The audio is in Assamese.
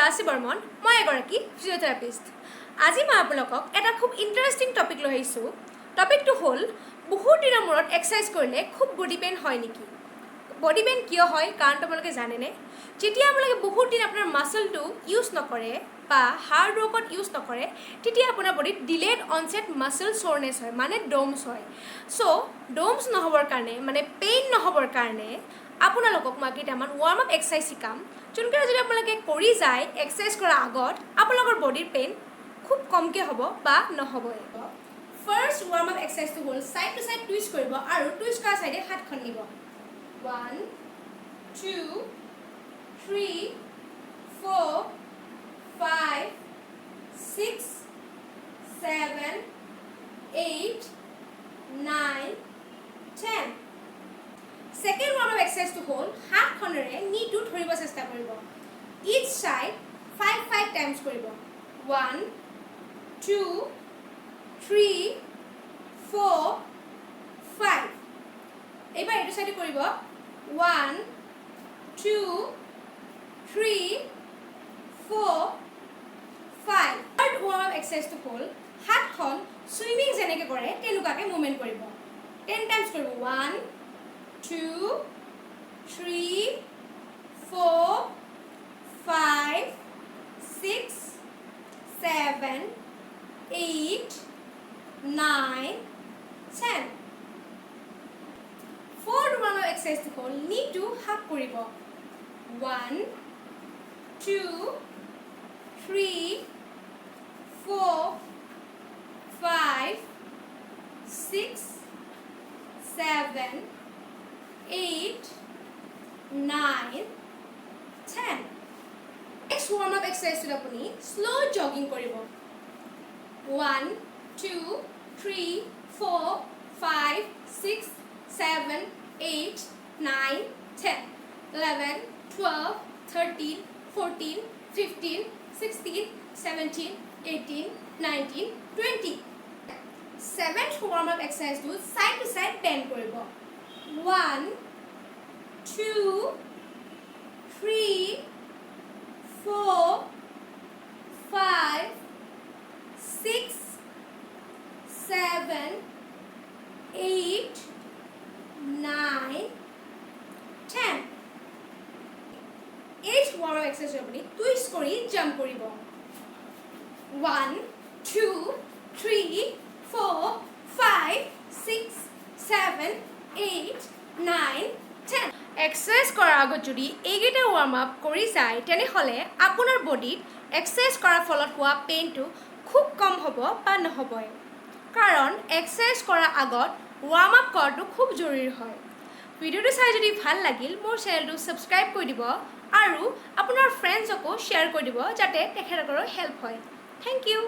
ৰাশি বৰ্মন মই এগৰাকী ফিজিঅথেৰাপিষ্ট আজি মই আপোনালোকক এটা খুব ইন্টাৰেষ্টিং টপিক লৈ আহিছোঁ টপিকটো হ'ল বহুত দিনৰ মূৰত এক্সাৰসাইজ কৰিলে খুব বডি পেইন হয় নেকি বডি পেইন কিয় হয় কাৰণ আপোনালোকে জানেনে যেতিয়া আপোনালোকে বহুত দিন আপোনাৰ মাসলটো ইউজ নকৰে বা হাৰ্ড ৱৰ্কত ইউজ নকৰে তেতিয়া আপোনাৰ বডিত ডিলেড অনসেট মাসল সোৰনেছ হয় মানে ডোমছ হয় সো ডোমছ নহবৰ কাৰণে মানে পেইন নহবৰ কাৰণে আপোনালোকক মই কেইটামান ৱাৰ্ম আপ এক্সাৰসাইজ শিকাম যোনকেইটা যদি আপোনালোকে কৰি যায় এক্সাৰসাইজ কৰাৰ আগত আপোনালোকৰ বডিৰ পেইন খুব কমকৈ হ'ব বা নহ'বই ফাৰ্ষ্ট ৱাৰ্ম আপ এক্সাৰসাইজটো হ'ল সাইড টু সাইড টুইষ্ট কৰিব আৰু টুইষ্ট কৰা সাইডে হাতখন নিব 1 2 3 4 5 6 7 8 9 10 Second one of exercise to hold half corner knee to thoribo chesta koribo each side 5 times koribo 1 2 3 4 5 ebar etu side koribo 1 2 3 4 5 third one of exercise to hold hat khon swimming jeneke kore tenukake movement koribo 10 times koribo 1 2 3 4 5 6 7 8 9 10 Fourth one of exercise to hold knee to hug koribo 1 2 3 4 5 6 7 8 9 10 Next warm up exercise to apuni slow jogging koribo 1 2 3 4 5 6 7 8 9 10 11 12 13 14 15 16 17 18 19 20 Seventh warm up exercise to side bend koribo 1 2 3 4 5 6 7 8 9 10 Eighth warm up exercise apuni twist kori jump koribo 1 2 3 4 5 6 7 8 9 10 exercise কৰাৰ আগত যদি এইকেইটা ৱাৰ্ম আপ কৰি যায় তেনেহ'লে আপোনাৰ বডিত এক্সাৰসাইজ কৰাৰ ফলত হোৱা পেইনটো খুব কম হ'ব বা নহ'বই কাৰণ এক্সাৰসাইজ কৰাৰ আগত ৱাৰ্ম আপ কৰাটো খুব জৰুৰী হয় ভিডিঅ'টো চাই যদি ভাল লাগিল মোৰ চেনেলটো ছাবস্ক্ৰাইব কৰি দিব আৰু আপোনাৰ ফ্ৰেণ্ডছকো শ্বেয়াৰ কৰি দিব যাতে তেখেতসকলৰ হেল্প হয় থেংক ইউ